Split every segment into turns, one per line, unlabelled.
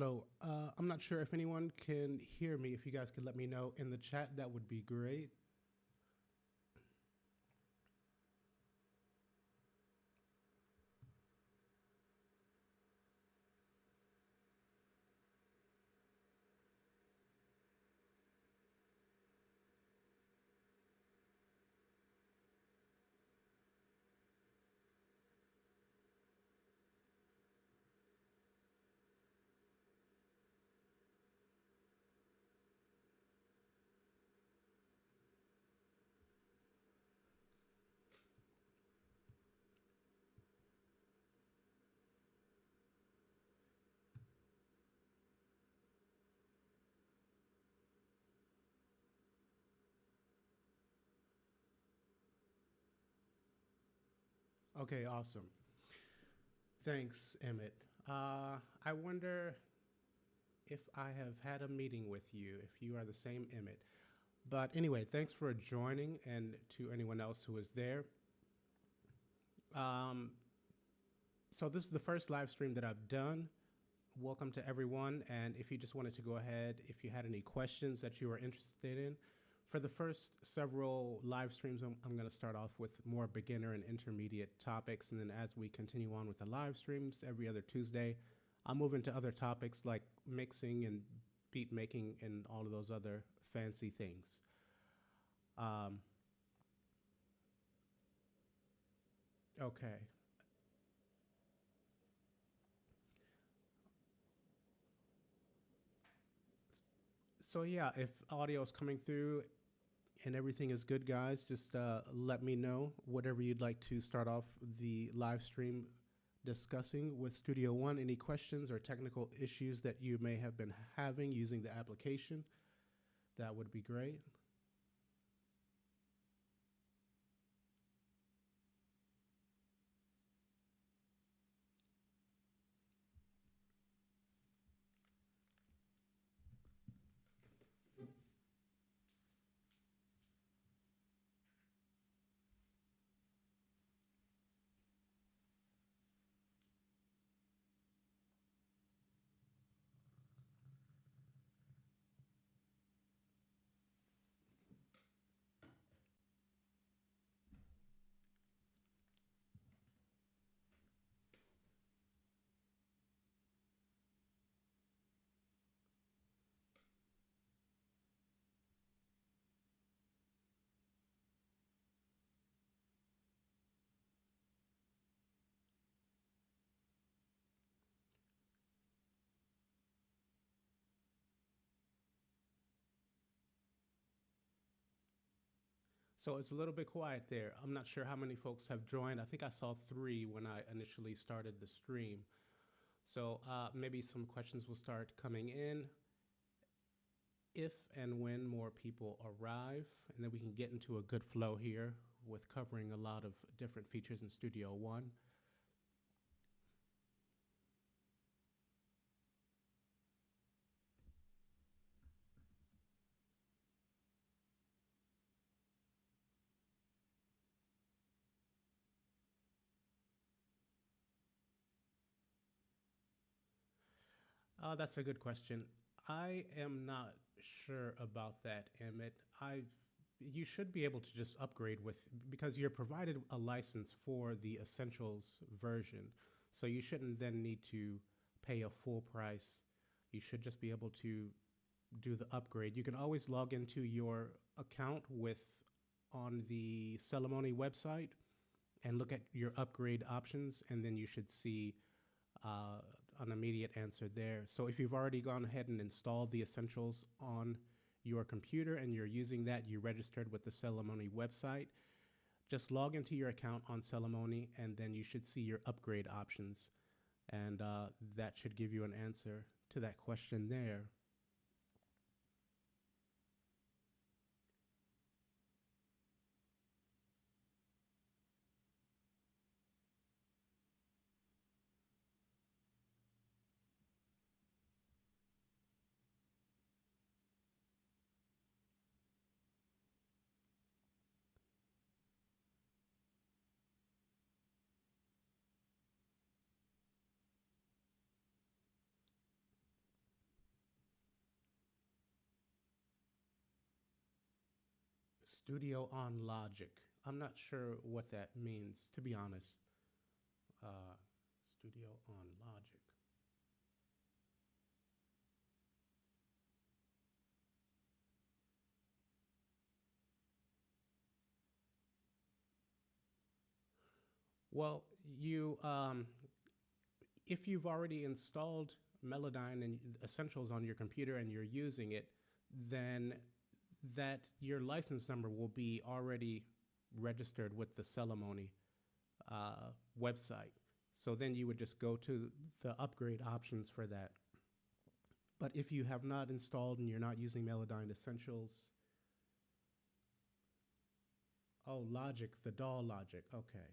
Hello. I'm not sure if anyone can hear me. If you guys could let me know in the chat, that would be great. Okay, awesome. Thanks, Emmett. I wonder if I have had a meeting with you, if you are the same Emmett. But anyway, thanks for joining, and to anyone else who is there. So this is the first live stream that I've done. Welcome to everyone. And if you just wanted to go ahead, if you had any questions that you were interested in, for the first several live streams, I'm going to start off with more beginner and intermediate topics. And then as we continue on with the live streams every other Tuesday, I'll move into other topics like mixing and beat making and all of those other fancy things. Okay. So yeah, if audio is coming through and everything is good, guys, just let me know whatever you'd like to start off the live stream discussing with Studio One. Any questions or technical issues that you may have been having using the application, that would be great. So it's a little bit quiet there. I'm not sure how many folks have joined. I think I saw 3 when I initially started the stream. So maybe some questions will start coming in if and when more people arrive, and then we can get into a good flow here with covering a lot of different features in Studio One. That's a good question. I am not sure about that, Emmett. You should be able to just upgrade with, because you're provided a license for the Essentials version, so you shouldn't then need to pay a full price. You should just be able to do the upgrade. You can always log into your account with on the Celemony website and look at your upgrade options, and then you should see an immediate answer there. So if you've already gone ahead and installed the Essentials on your computer and you're using that, you registered with the Celemony website, just log into your account on Celemony and then you should see your upgrade options. And that should give you an answer to that question there. Studio on Logic. I'm not sure what that means, to be honest. Uh, Studio on Logic. Well, if you've already installed Melodyne and Essentials on your computer and you're using it, then that your license number will be already registered with the Celemony website. So then you would just go to the upgrade options for that. But if you have not installed and you're not using Melodyne Essentials, oh, Logic, the DAW Logic, okay.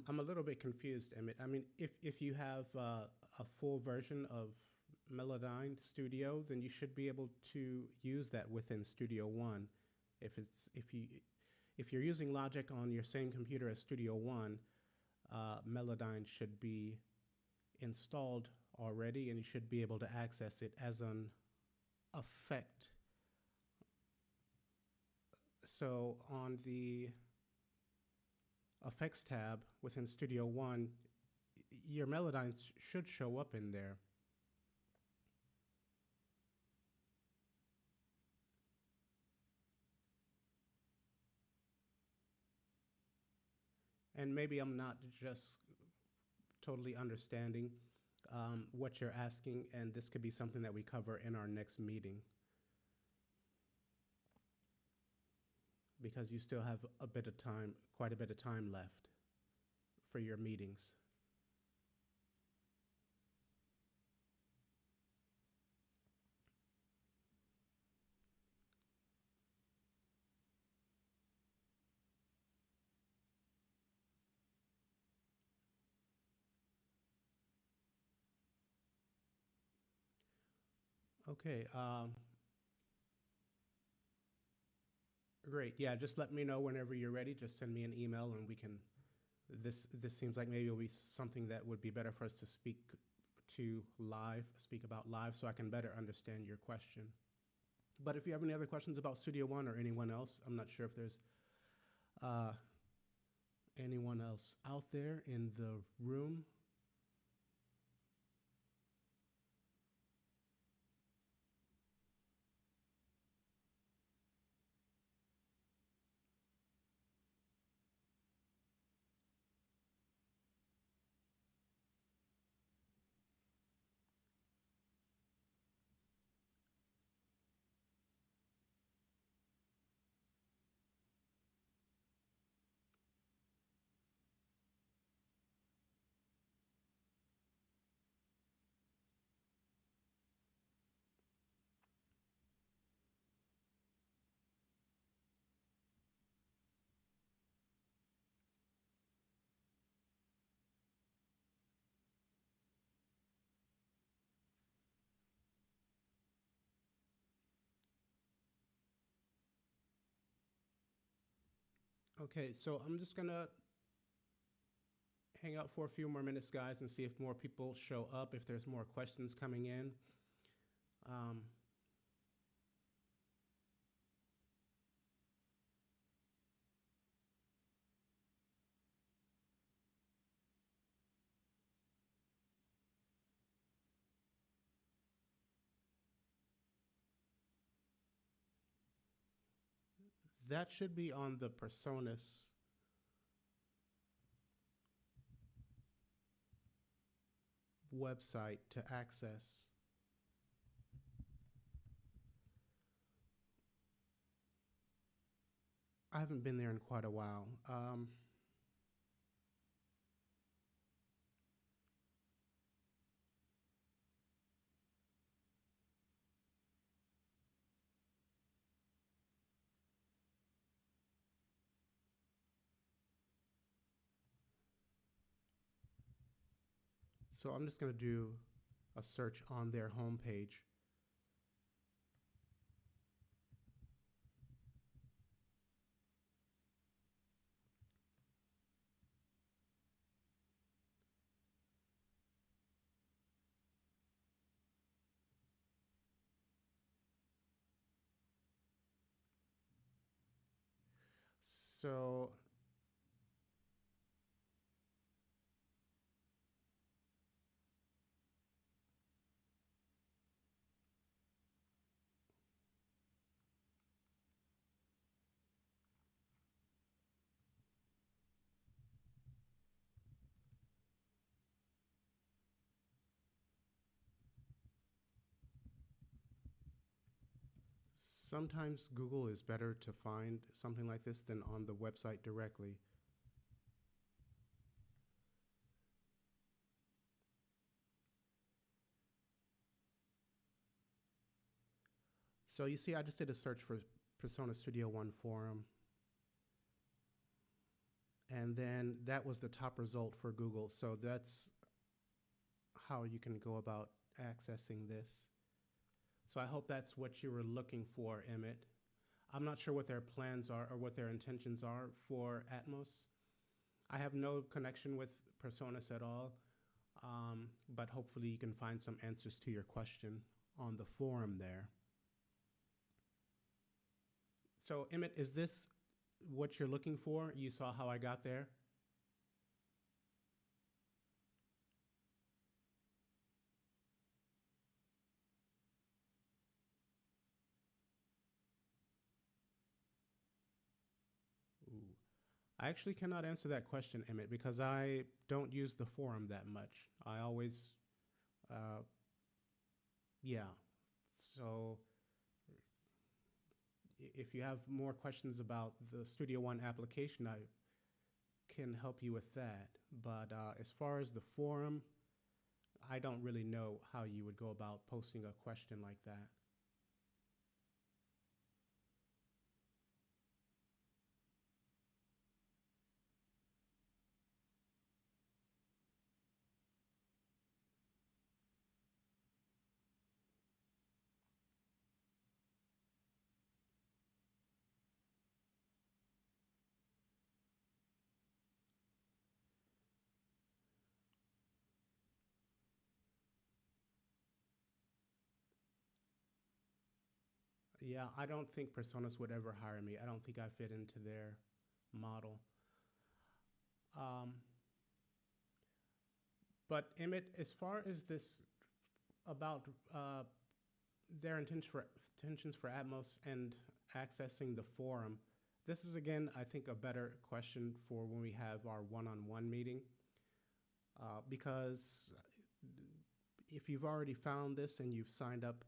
I'm a little bit confused, Emmett. I mean, if you have a full version of Melodyne Studio, then you should be able to use that within Studio One. If you're using Logic on your same computer as Studio One, Melodyne should be installed already, and you should be able to access it as an effect. So on the Effects tab within Studio One, your Melodyne should show up in there. And maybe I'm not just totally understanding what you're asking, and this could be something that we cover in our next meeting, because you still have a bit of time, quite a bit of time left for your meetings. Okay, great. Yeah, just let me know whenever you're ready. Just send me an email and we can, this seems like maybe it'll be something that would be better for us to speak about live, so I can better understand your question. But if you have any other questions about Studio One or anyone else, I'm not sure if there's anyone else out there in the room. Okay, so I'm just gonna hang out for a few more minutes, guys, and see if more people show up, if there's more questions coming in. That should be on the Personas website to access. I haven't been there in quite a while. So I'm just going to do a search on their homepage. So sometimes Google is better to find something like this than on the website directly. So you see, I just did a search for Persona Studio One forum, and then that was the top result for Google. So that's how you can go about accessing this. So I hope that's what you were looking for, Emmett. I'm not sure what their plans are or what their intentions are for Atmos. I have no connection with Personas at all, but hopefully you can find some answers to your question on the forum there. So Emmett, is this what you're looking for? You saw how I got there? Ooh. I actually cannot answer that question, Emmett, because I don't use the forum that much. I always, uh, yeah. So if you have more questions about the Studio One application, I can help you with that. But as far as the forum, I don't really know how you would go about posting a question like that. Yeah, I don't think Personas would ever hire me. I don't think I fit into their model. Um, but Emmett, as far as this about their intentions for Atmos and accessing the forum, this is again, I think, a better question for when we have our one-on-one meeting, because if you've already found this and you've signed up,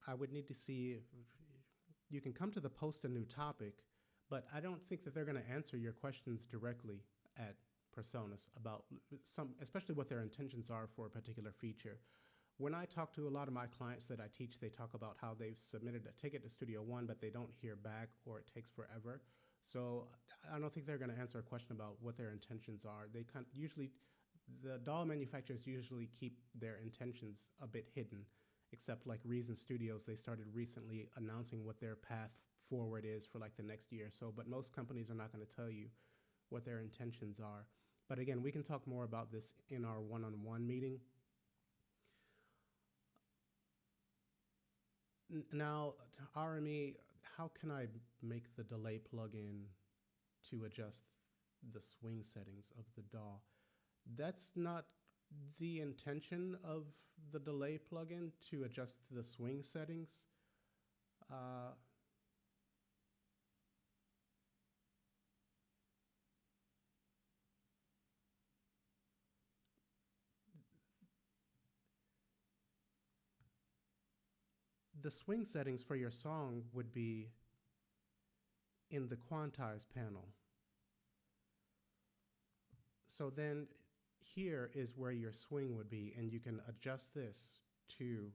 I would need to see if you can come to the post a new topic, but I don't think that they're going to answer your questions directly at Personas about some, especially what their intentions are for a particular feature. When I talk to a lot of my clients that I teach, they talk about how they've submitted a ticket to Studio One, but they don't hear back or it takes forever. So I don't think they're going to answer a question about what their intentions are. They usually, the doll manufacturers usually keep their intentions a bit hidden, except like Reason Studios, they started recently announcing what their path forward is for like the next year or so, but most companies are not going to tell you what their intentions are. But again, we can talk more about this in our one-on-one meeting. Now, RME, how can I make the delay plugin to adjust the swing settings of the DAW? That's not the intention of the delay plugin, to adjust the swing settings. The swing settings for your song would be in the quantize panel. So then here is where your swing would be, and you can adjust this to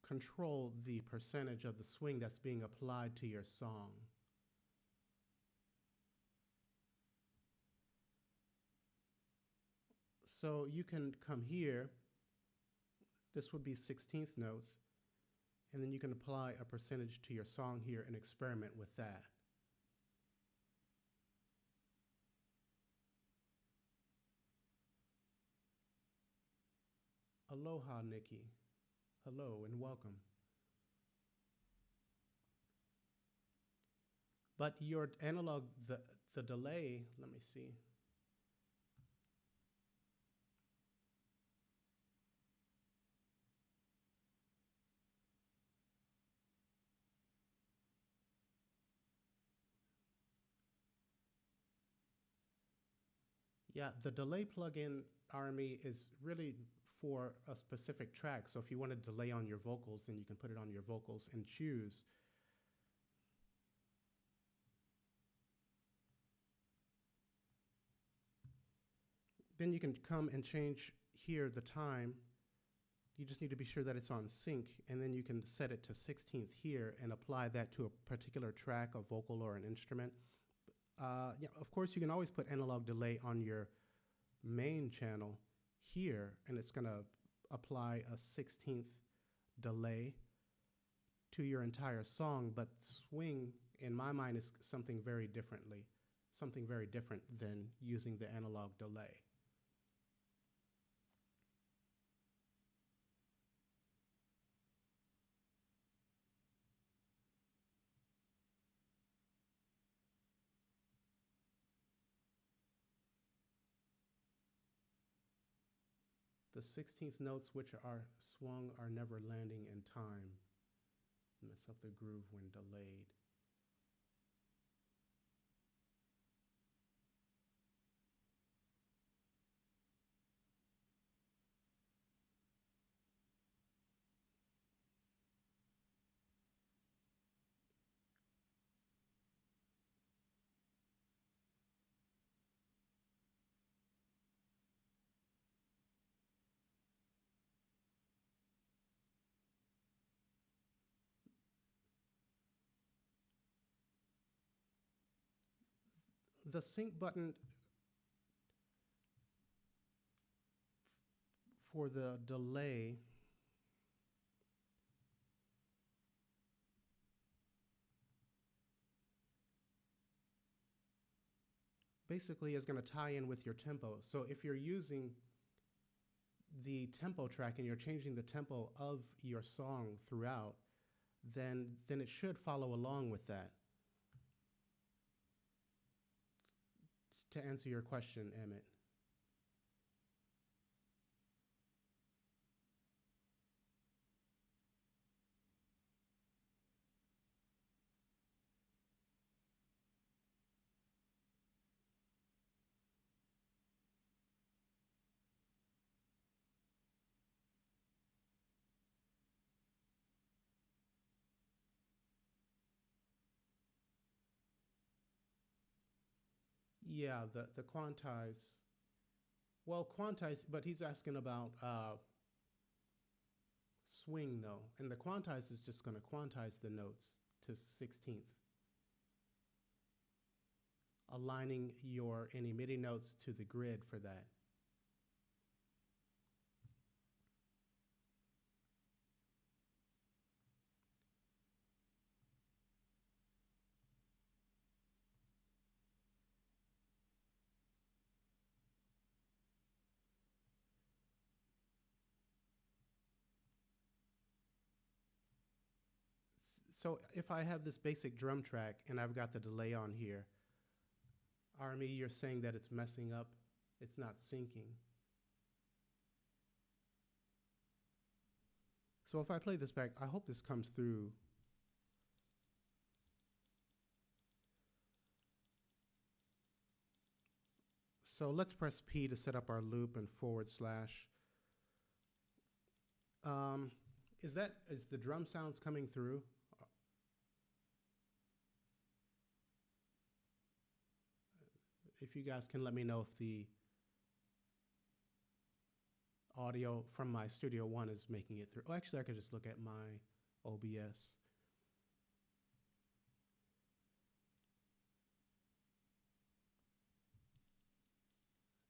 control the percentage of the swing that's being applied to your song. So you can come here, this would be 16th notes, and then you can apply a percentage to your song here and experiment with that. Aloha, Nikki. Hello and welcome. But your analog, the delay, let me see. Yeah, the delay plugin, RME, is really for a specific track. So if you want to delay on your vocals, then you can put it on your vocals and choose. Then you can come and change here the time. You just need to be sure that it's on sync, and then you can set it to 16th here and apply that to a particular track, a vocal or an instrument. Yeah, of course, you can always put analog delay on your main channel here, and it's going to apply a 16th delay to your entire song. But swing, in my mind, is something very different than using the analog delay. The 16th notes which are swung are never landing in time. Mess up the groove when delayed. The sync button for the delay basically is going to tie in with your tempo. So if you're using the tempo track and you're changing the tempo of your song throughout, then it should follow along with that. To answer your question, Emmett. Yeah, the quantize. Well, quantize, but he's asking about swing though, and the quantize is just going to quantize the notes to 16th, aligning your any MIDI notes to the grid for that. So if I have this basic drum track and I've got the delay on here, RME, you're saying that it's messing up, it's not syncing. So if I play this back, I hope this comes through. So let's press P to set up our loop and /. Is the drum sounds coming through? If you guys can let me know if the audio from my Studio One is making it through. Oh, actually, I could just look at my OBS.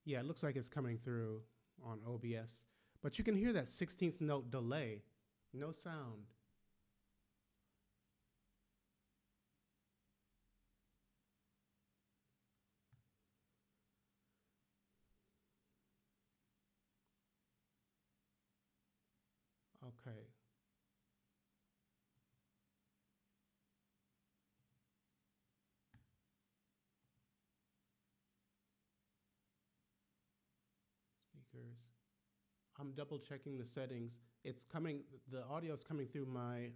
Yeah, it looks like it's coming through on OBS. But you can hear that 16th note delay. No sound. Okay. speakers. I'm double checking the settings. It's coming, the audio is coming through my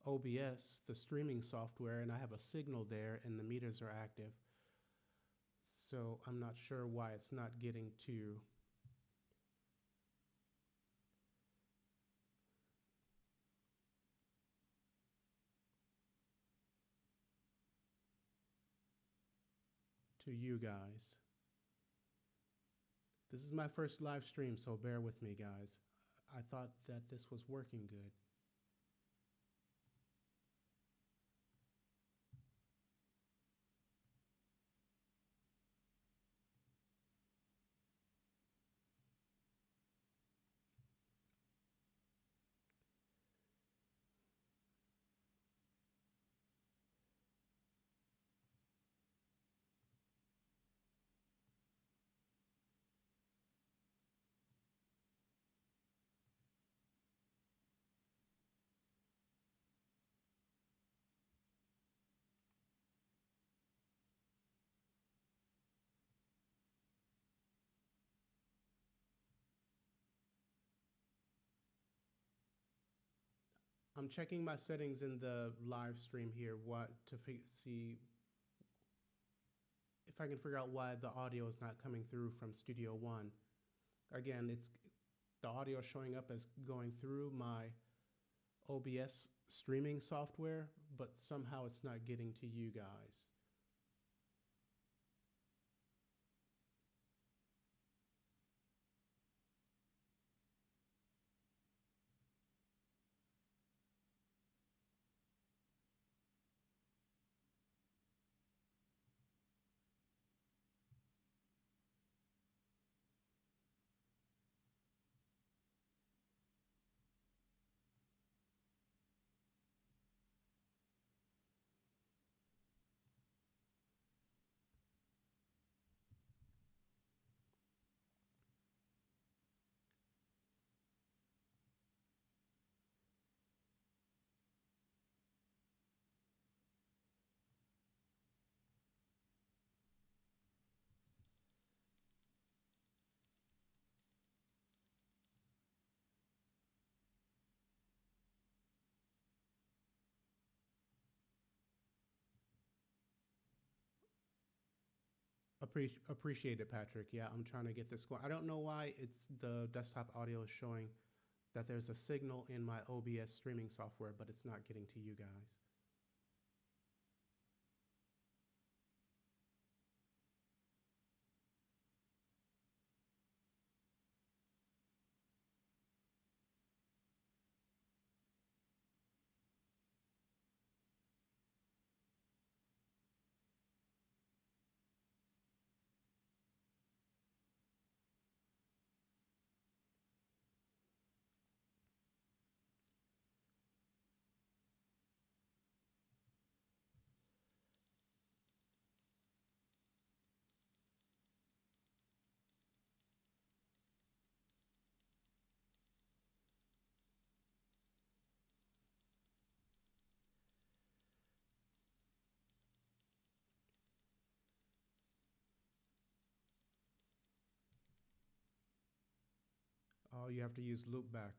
OBS, the streaming software, and I have a signal there and the meters are active. So I'm not sure why it's not getting to you guys. This is my first live stream, so bear with me, guys. I thought that this was working good. I'm checking my settings in the live stream here see if I can figure out why the audio is not coming through from Studio One. Again, the audio showing up as going through my OBS streaming software, but somehow it's not getting to you guys. Appreciate it, Patrick. Yeah, I'm trying to get this going. I don't know why the desktop audio is showing that there's a signal in my OBS streaming software, but it's not getting to you guys. Oh, you have to use loopback.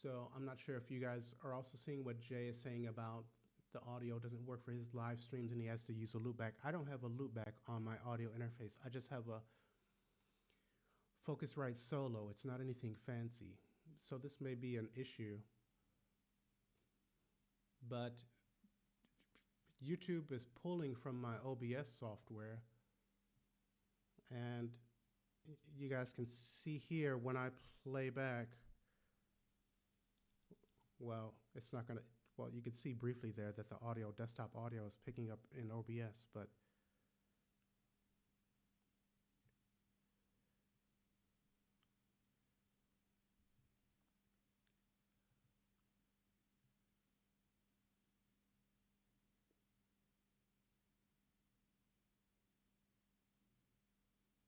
So I'm not sure if you guys are also seeing what Jay is saying about the audio doesn't work for his live streams and he has to use a loopback. I don't have a loopback on my audio interface. I just have a Focusrite Solo. It's not anything fancy. So this may be an issue. But YouTube is pulling from my OBS software. And you guys can see here when I play back, well, it's not going to, well, you can see briefly there that the desktop audio is picking up in OBS, but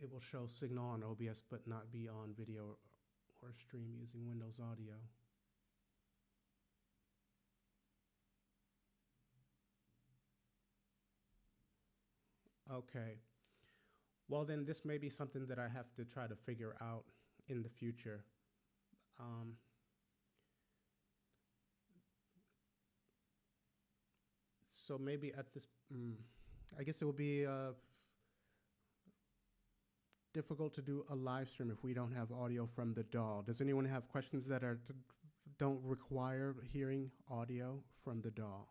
it will show signal on OBS but not be on video or stream using Windows Audio. Okay. Well, then this may be something that I have to try to figure out in the future. Um, so maybe at this, I guess it would be difficult to do a live stream if we don't have audio from the DAW. Does anyone have questions that don't require hearing audio from the DAW?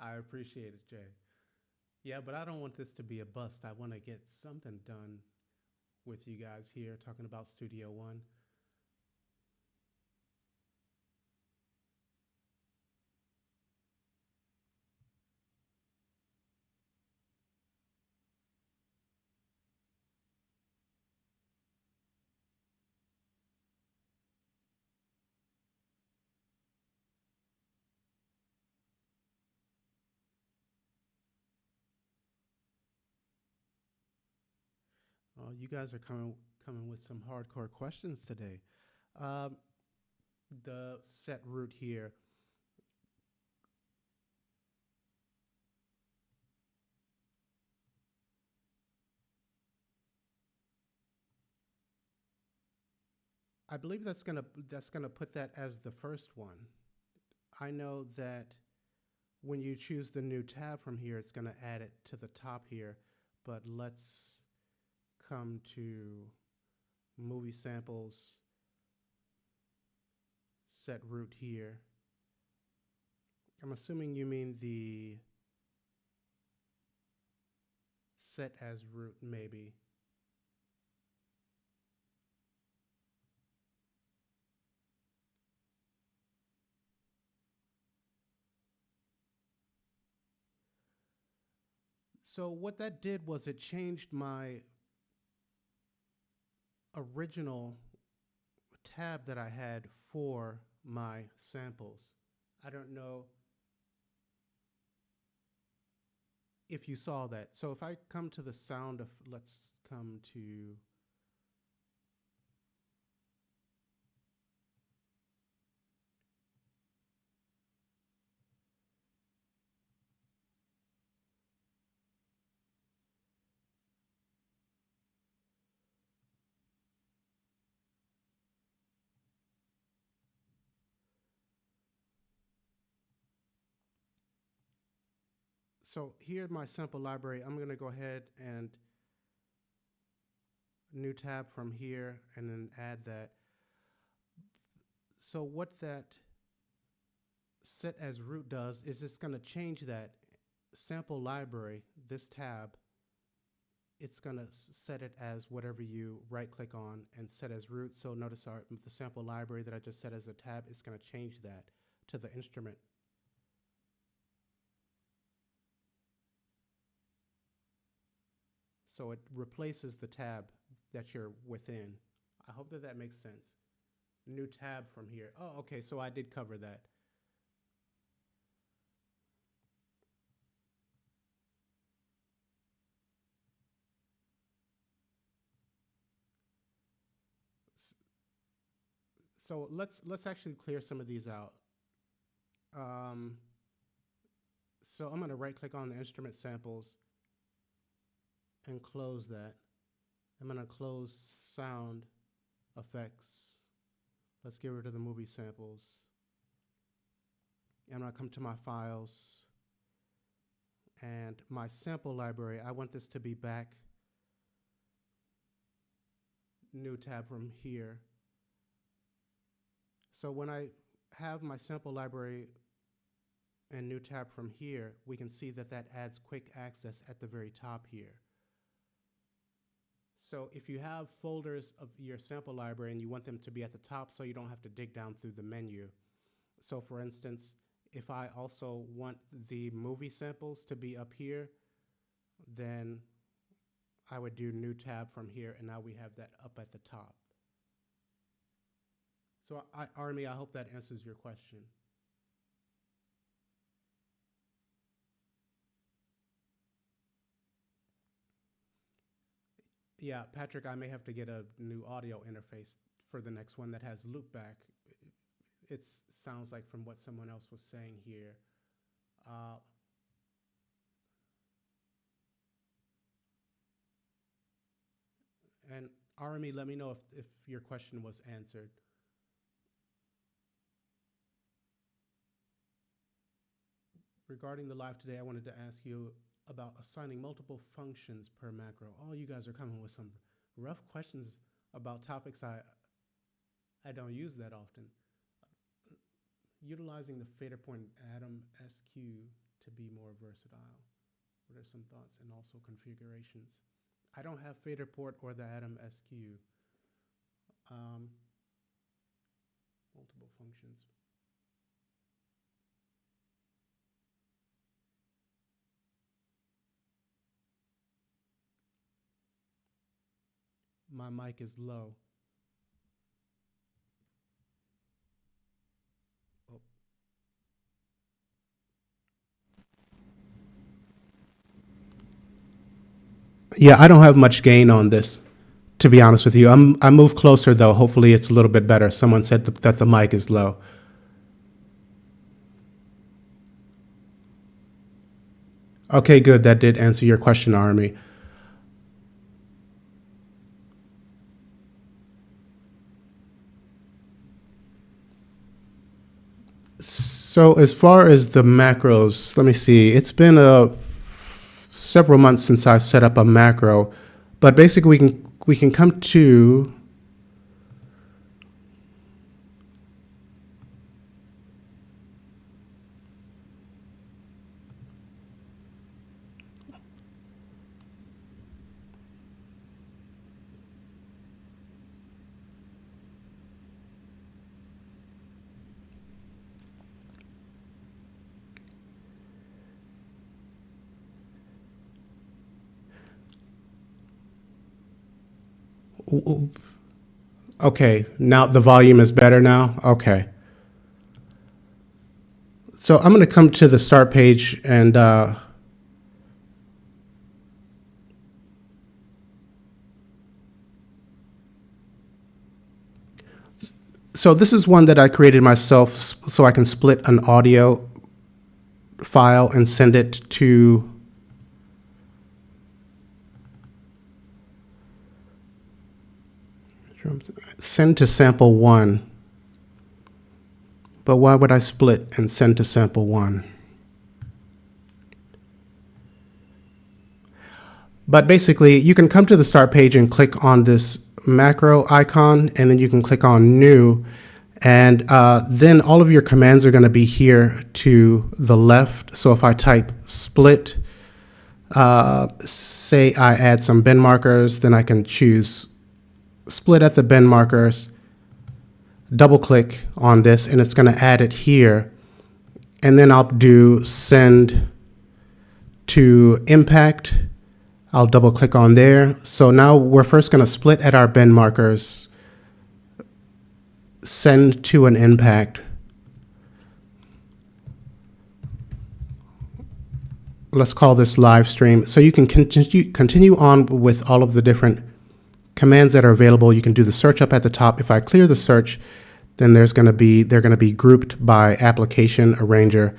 I appreciate it, Jay. Yeah, but I don't want this to be a bust. I want to get something done with you guys here talking about Studio One. You guys are coming with some hardcore questions today. Um, the set root here. I believe that's gonna put that as the first one. I know that when you choose the new tab from here, it's gonna add it to the top here. But let's come to movie samples, set root here. I'm assuming you mean the set as root, maybe. So what that did was it changed my original tab that I had for my samples. I don't know if you saw that. So if I come to the sound of, let's come to, so here my sample library, I'm gonna go ahead and new tab from here and then add that. So what that set as root does is it's gonna change that sample library, this tab, it's gonna set it as whatever you right click on and set as root. So notice the sample library that I just set as a tab is gonna change that to the instrument. So it replaces the tab that you're within. I hope that that makes sense. New tab from here. Oh, okay, so I did cover that. So let's actually clear some of these out. So I'm going to right click on the instrument samples and close that. I'm going to close sound effects. Let's get rid of the movie samples. I'm going to come to my files and my sample library. I want this to be back. New tab from here. So when I have my sample library and new tab from here, we can see that that adds quick access at the very top here. So if you have folders of your sample library and you want them to be at the top so you don't have to dig down through the menu. So for instance, if I also want the movie samples to be up here, then I would do new tab from here, and now we have that up at the top. So Army, I hope that answers your question. Yeah, Patrick, I may have to get a new audio interface for the next one that has loopback. It sounds like from what someone else was saying here. And Army, let me know if your question was answered. Regarding the live today, I wanted to ask you about assigning multiple functions per macro. Oh, you guys are coming with some rough questions about topics I don't use that often. Utilizing the fader point Atom SQ to be more versatile. What are some thoughts and also configurations? I don't have fader port or the Atom SQ. Multiple functions. My mic is low. Oh. Yeah, I don't have much gain on this, to be honest with you. I move closer though. Hopefully it's a little bit better. Someone said that the mic is low. Okay, good. That did answer your question, Army. So as far as the macros, let me see. It's been several months since I've set up a macro, but basically we can come to okay, now the volume is better now? Okay. So I'm going to come to the start page and so this is one that I created myself so I can split an audio file and send it to sample one. But why would I split and send to sample one? But basically, you can come to the start page and click on this macro icon, and then you can click on new. And then all of your commands are going to be here to the left. So if I type split, say I add some bin markers, then I can choose split at the bin markers, double click on this, and it's going to add it here. And then I'll do send to impact. I'll double click on there. So now we're first going to split at our bin markers, send to an impact. Let's call this live stream. So you can continue on with all of the different commands that are available. You can do the search up at the top. If I clear the search, then they're going to be grouped by application arranger,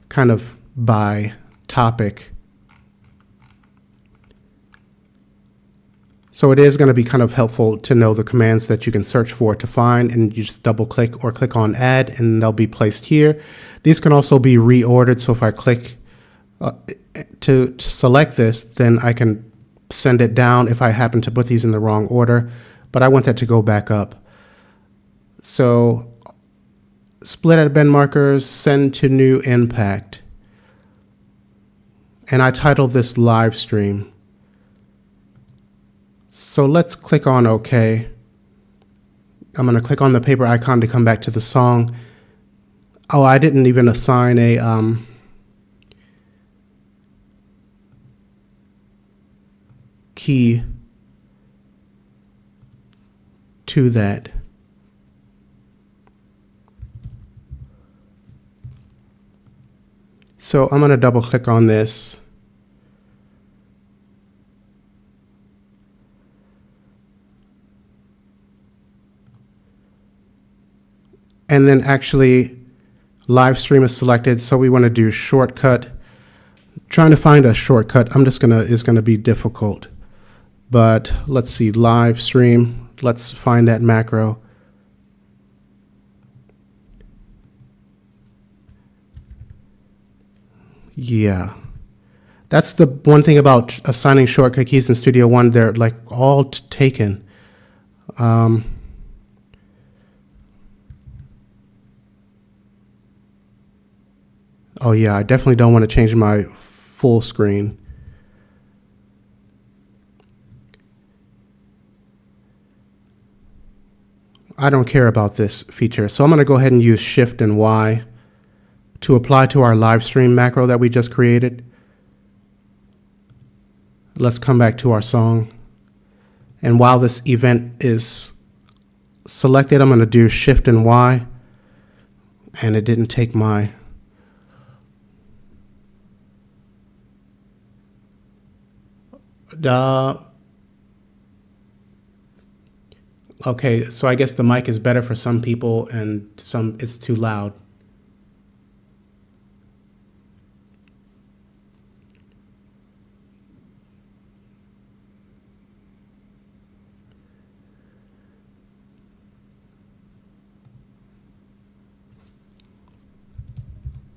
kind of by topic. So it is going to be kind of helpful to know the commands that you can search for to find, and you just double click or click on add and they'll be placed here. These can also be reordered. So if I click to select this, then I can send it down if I happen to put these in the wrong order, but I want that to go back up. So split at bend markers, send to new impact. And I titled this live stream. So let's click on OK. I'm going to click on the paper icon to come back to the song. Oh, I didn't even assign a key to that. So I'm going to double click on this. And then actually live stream is selected. So we want to do shortcut. Trying to find a shortcut, is gonna be difficult. But let's see, live stream. Let's find that macro. Yeah. That's the one thing about assigning shortcut keys in Studio One. They're like all taken. Oh yeah, I definitely don't want to change my full screen. I don't care about this feature. So I'm going to go ahead and use Shift and Y to apply to our live stream macro that we just created. Let's come back to our song. And while this event is selected, I'm going to do Shift and Y. And it didn't take my... Okay, so I guess the mic is better for some people and some it's too loud.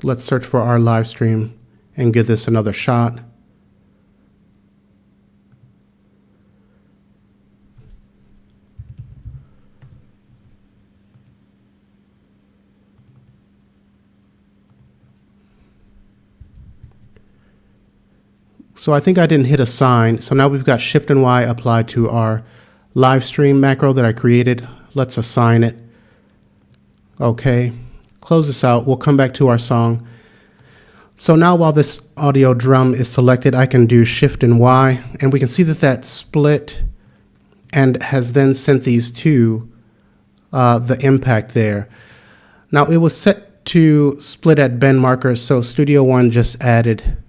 Let's search for our live stream and give this another shot. So I think I didn't hit assign. So now we've got Shift and Y applied to our live stream macro that I created. Let's assign it. Okay, close this out. We'll come back to our song. So now while this audio drum is selected, I can do Shift and Y, and we can see that that split and has then sent these to the impact there. Now it was set to split at bend markers, so Studio One just added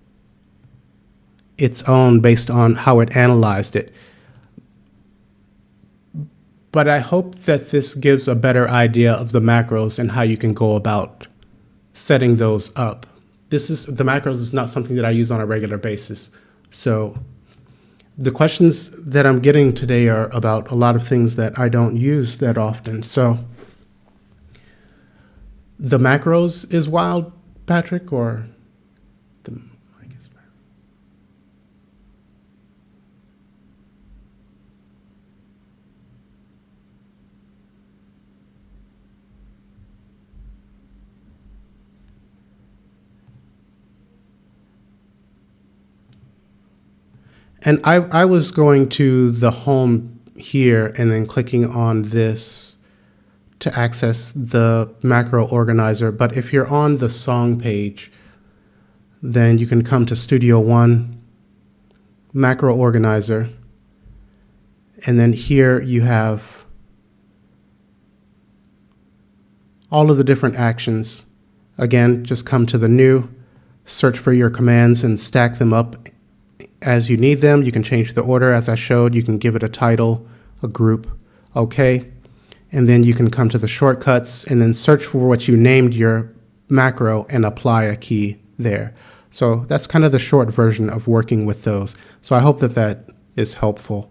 its own based on how it analyzed it. But I hope that this gives a better idea of the macros and how you can go about setting those up. The macros is not something that I use on a regular basis. So the questions that I'm getting today are about a lot of things that I don't use that often. So the macros is wild, Patrick, or the... And I was going to the home here and then clicking on this to access the macro organizer. But if you're on the song page, then you can come to Studio One, macro organizer. And then here you have all of the different actions. Again, just come to the new, search for your commands and stack them up as you need them. You can change the order as I showed. You can give it a title, a group, okay. And then you can come to the shortcuts and then search for what you named your macro and apply a key there. So that's kind of the short version of working with those. So I hope that that is helpful.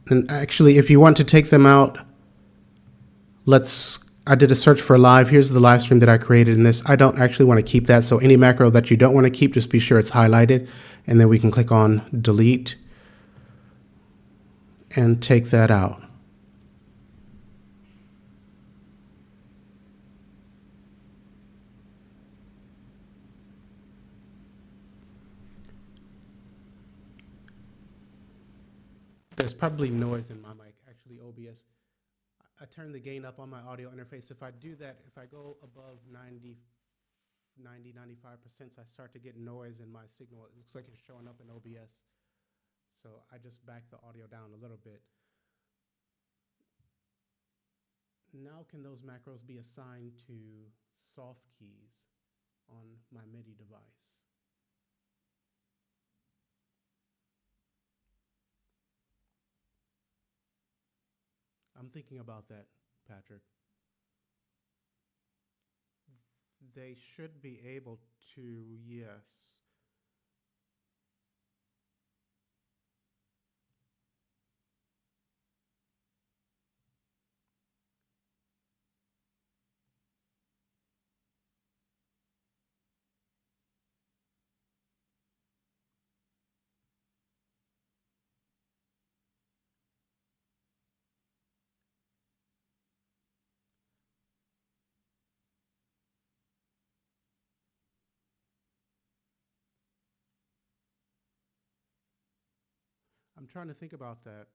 And actually, if you want to take them out, let's I did a search for live. Here's the live stream that I created in this. I don't actually want to keep that. So any macro that you don't want to keep, just be sure it's highlighted. And then we can click on delete and take that out. There's probably noise in my mic, actually OBS. I turn the gain up on my audio interface. If I do that, if I go above 95%, I start to get noise in my signal. It looks like it's showing up in OBS. So I just back the audio down a little bit. Now can those macros be assigned to soft keys on my MIDI device? I'm thinking about that, Patrick. They should be able to, yes. I'm trying to think about that.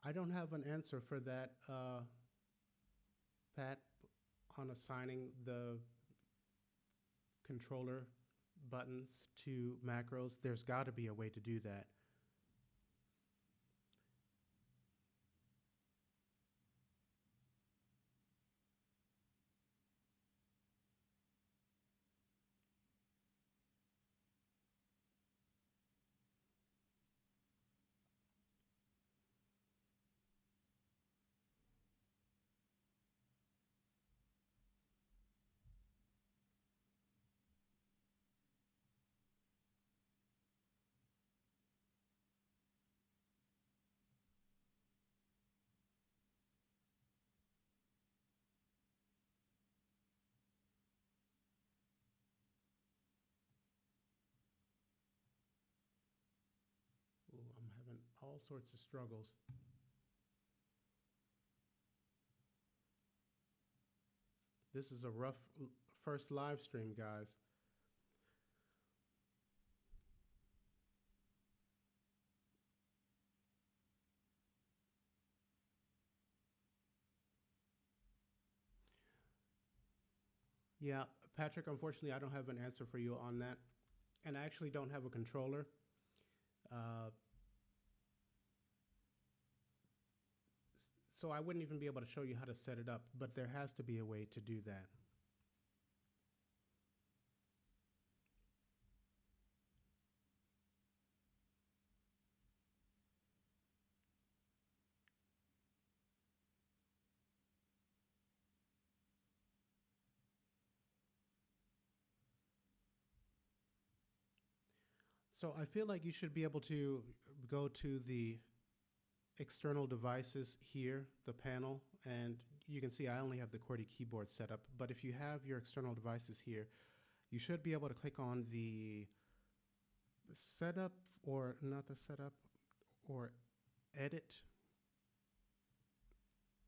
I don't have an answer for that, Pat, on assigning the controller buttons to macros. There's got to be a way to do that. Ooh, I'm having all sorts of struggles. This is a rough first live stream, guys. Yeah, Patrick, unfortunately, I don't have an answer for you on that. And I actually don't have a controller. Uh, so I wouldn't even be able to show you how to set it up, but there has to be a way to do that. So I feel like you should be able to go to the external devices here, the panel, and you can see I only have the QWERTY keyboard set up, but if you have your external devices here, you should be able to click on the setup, or not the setup, or edit,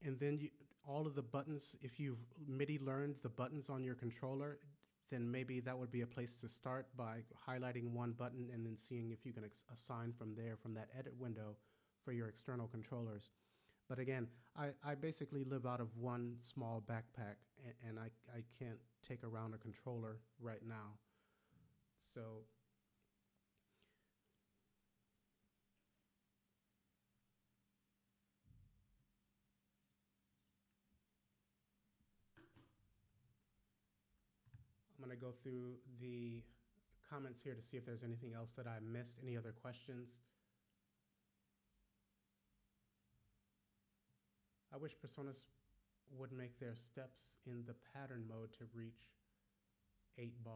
and then all of the buttons, if you've MIDI learned the buttons on your controller, then maybe that would be a place to start by highlighting one button and then seeing if you can assign from there, from that edit window, for your external controllers. But again, I basically live out of one small backpack, and I can't take around a controller right now. So to go through the comments here to see if there's anything else that I missed, any other questions. I wish Personas would make their steps in the pattern mode to reach 8 bars.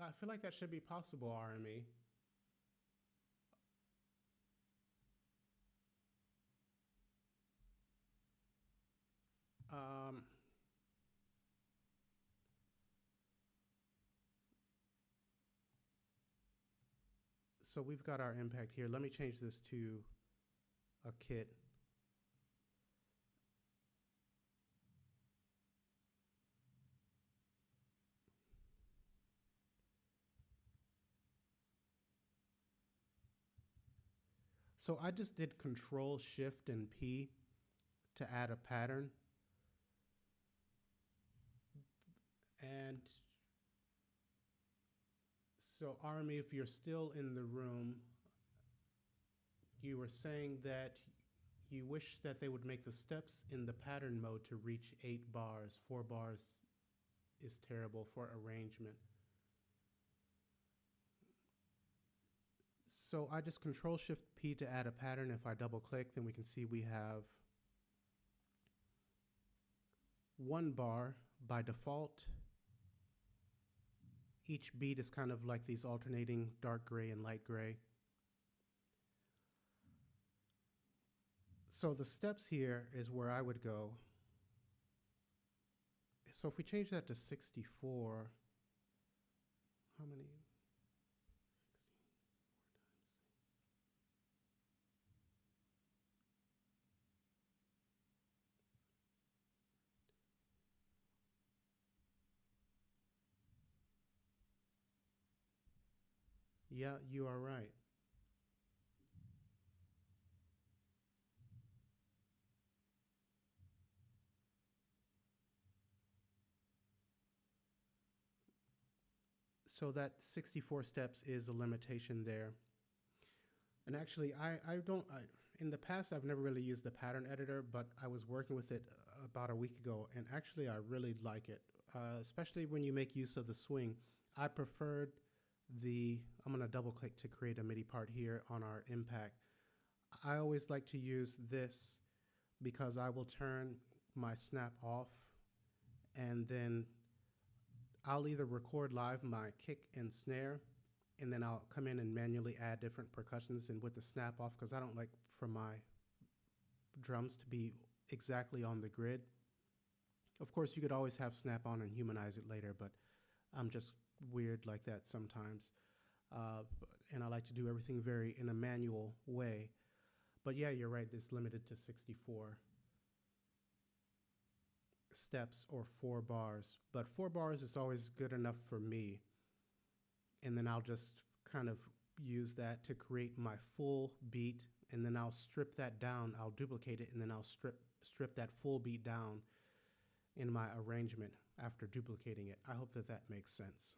I feel like that should be possible, RME. So we've got our impact here. Let me change this to a kit. So I just did Control Shift and P to add a pattern. And so Army, if you're still in the room, you were saying that you wish that they would make the steps in the pattern mode to reach 8 bars. 4 bars is terrible for arrangement. So I just Control Shift P to add a pattern. If I double click, then we can see we have 1 bar by default. Each beat is kind of like these alternating dark gray and light gray. So the steps here is where I would go. So if we change that to 64, how many? 64 times. Yeah, you are right. So that 64 steps is a limitation there. And actually, in the past, I've never really used the pattern editor, but I was working with it about a week ago, and actually I really like it, especially when you make use of the swing. I preferred I'm gonna double click to create a MIDI part here on our impact. I always like to use this because I will turn my snap off, and then I'll either record live my kick and snare, and then I'll come in and manually add different percussions, and with the snap off, because I don't like for my drums to be exactly on the grid. Of course, you could always have snap on and humanize it later, but I'm just weird like that sometimes. And I like to do everything in a manual way. But yeah, you're right, it's limited to 64 steps or 4 bars. But 4 bars is always good enough for me. And then I'll just kind of use that to create my full beat, and then I'll strip that down. I'll duplicate it, and then I'll strip that full beat down in my arrangement after duplicating it. I hope that makes sense.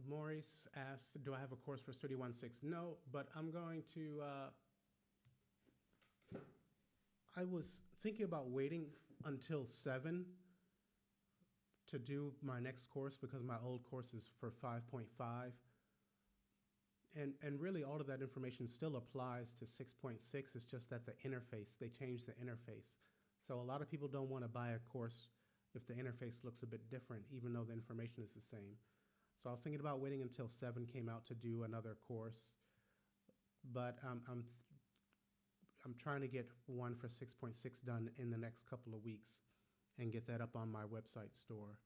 Maurice asked, do I have a course for Studio 1.6? No, but I'm going to, I was thinking about waiting until 7 to do my next course, because my old course is for 5.5. And really all of that information still applies to 6.6. It's just that the interface, they changed the interface. So a lot of people don't want to buy a course if the interface looks a bit different, even though the information is the same. So I was thinking about waiting until 7 came out to do another course. But I'm trying to get one for 6.6 done in the next couple of weeks and get that up on my website store.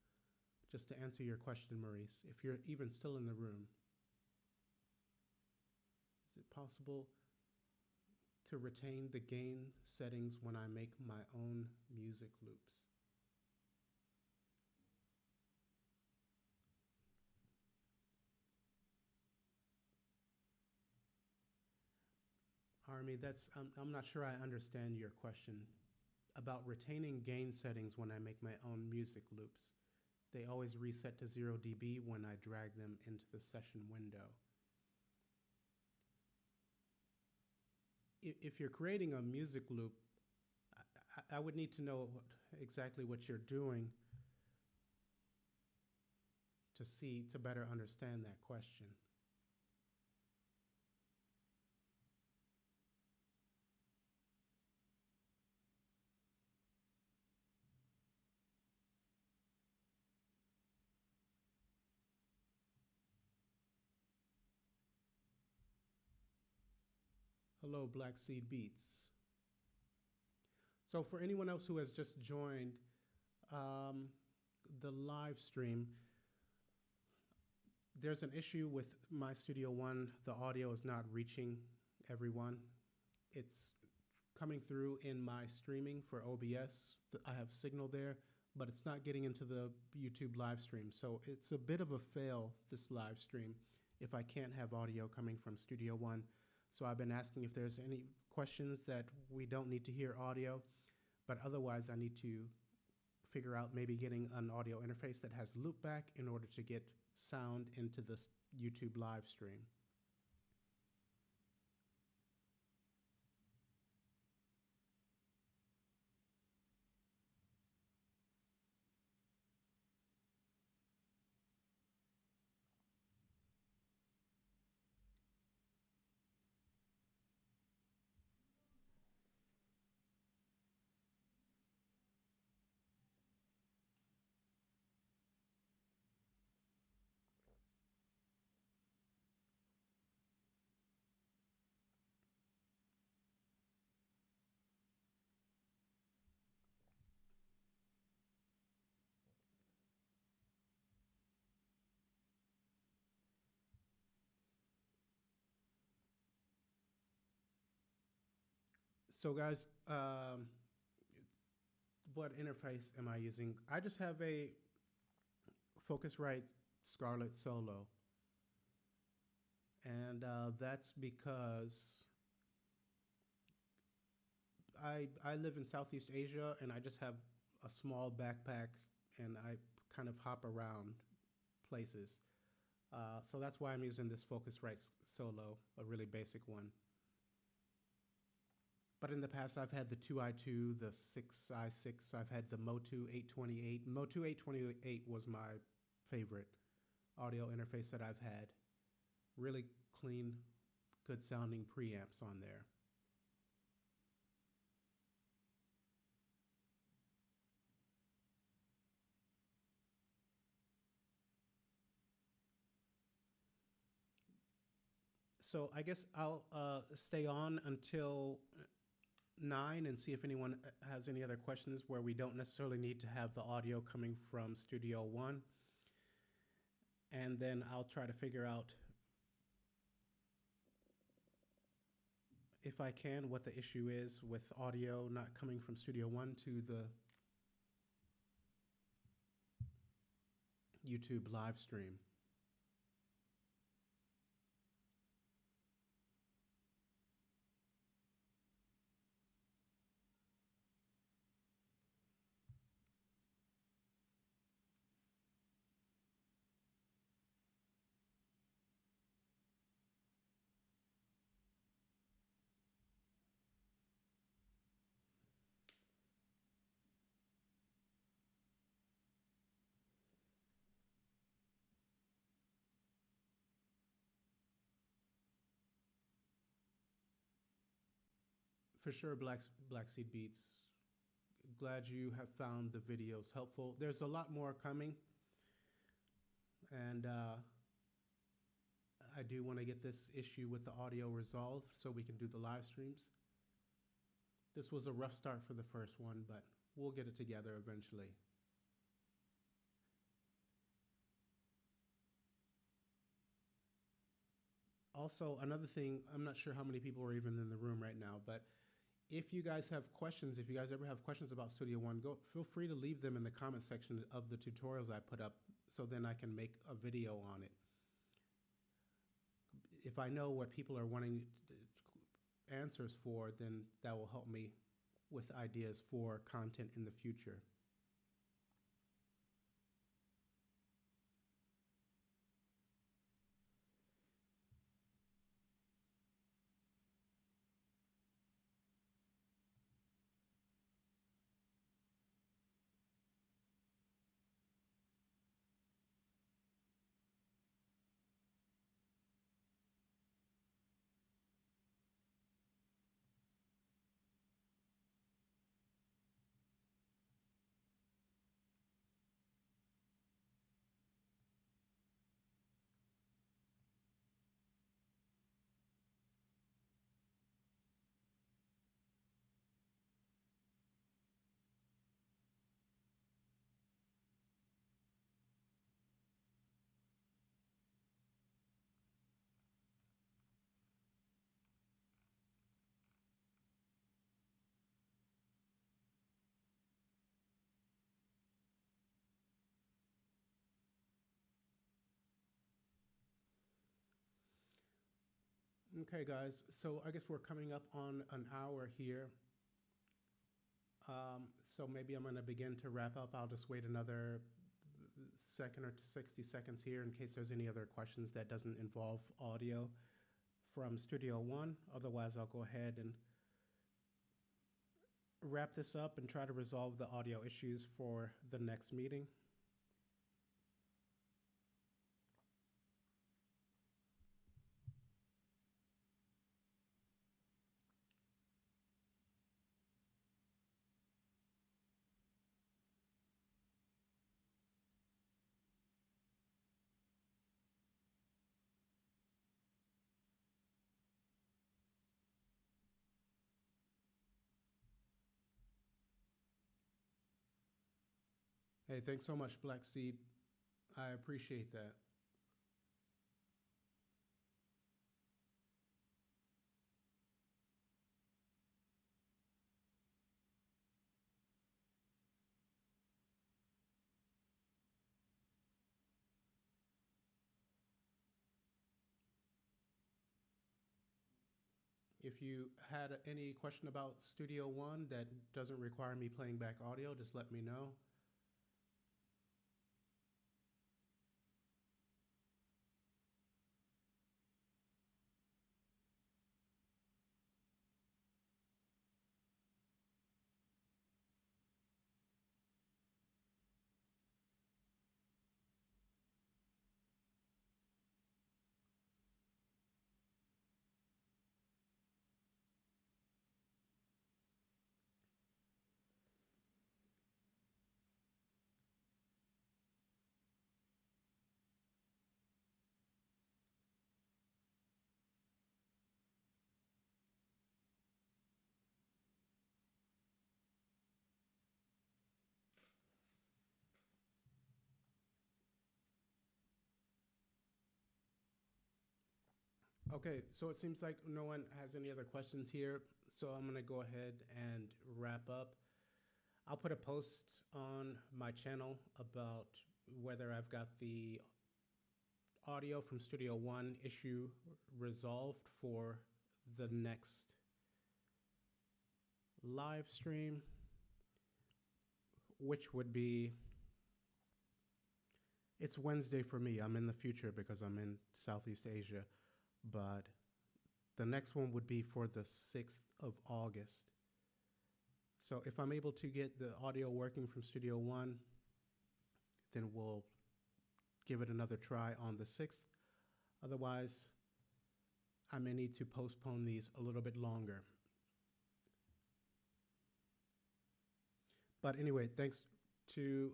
Just to answer your question, Maurice, if you're even still in the room, is it possible to retain the gain settings when I make my own music loops? Army, I'm not sure I understand your question about retaining gain settings when I make my own music loops. They always reset to 0 dB when I drag them into the session window. If you're creating a music loop, I would need to know exactly what you're doing to better understand that question. Hello, Black Seed Beats. So for anyone else who has just joined the live stream, there's an issue with my Studio One. The audio is not reaching everyone. It's coming through in my streaming for OBS. I have signal there, but it's not getting into the YouTube live stream. So it's a bit of a fail, this live stream, if I can't have audio coming from Studio One. So I've been asking if there's any questions that we don't need to hear audio, but otherwise I need to figure out maybe getting an audio interface that has loopback in order to get sound into this YouTube live stream. So guys, what interface am I using? I just have a Focusrite Scarlett Solo. And that's because I live in Southeast Asia and I just have a small backpack and I kind of hop around places. So that's why I'm using this Focusrite Solo, a really basic one. But in the past, I've had the 2i2, the 6i6, I've had the Motu 828. Motu 828 was my favorite audio interface that I've had. Really clean, good sounding preamps on there. So I guess I'll stay on until 9 and see if anyone has any other questions where we don't necessarily need to have the audio coming from Studio One. And then I'll try to figure out, if I can, what the issue is with audio not coming from Studio One to the YouTube live stream. For sure, Black Seed Beats. Glad you have found the videos helpful. There's a lot more coming, and I do want to get this issue with the audio resolved so we can do the live streams. This was a rough start for the first one, but we'll get it together eventually. Also, another thing, I'm not sure how many people are even in the room right now, but if you guys have questions, if you guys ever have questions about Studio One, feel free to leave them in the comment section of the tutorials I put up, so then I can make a video on it. If I know what people are wanting answers for, then that will help me with ideas for content in the future. Okay, guys, so I guess we're coming up on an hour here. So maybe I'm going to begin to wrap up. I'll just wait another second or 60 seconds here in case there's any other questions that doesn't involve audio from Studio One. Otherwise, I'll go ahead and wrap this up and try to resolve the audio issues for the next meeting. Hey, thanks so much, Black Seed. I appreciate that. If you had any question about Studio One that doesn't require me playing back audio, just let me know. Okay, so it seems like no one has any other questions here, so I'm going to go ahead and wrap up. I'll put a post on my channel about whether I've got the audio from Studio One issue resolved for the next live stream, which would be, it's Wednesday for me. I'm in the future because I'm in Southeast Asia, but the next one would be for the 6th of August. So if I'm able to get the audio working from Studio One, then we'll give it another try on the 6th. Otherwise, I may need to postpone these a little bit longer. But anyway, thanks to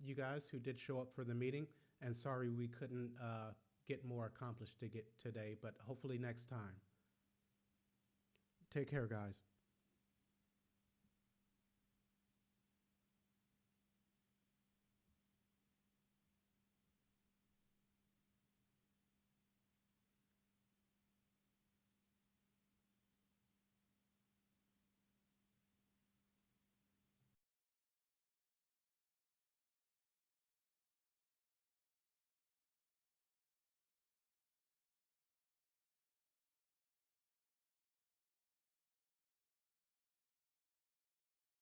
you guys who did show up for the meeting, and sorry we couldn't get more accomplished to get today, but hopefully next time. Take care, guys.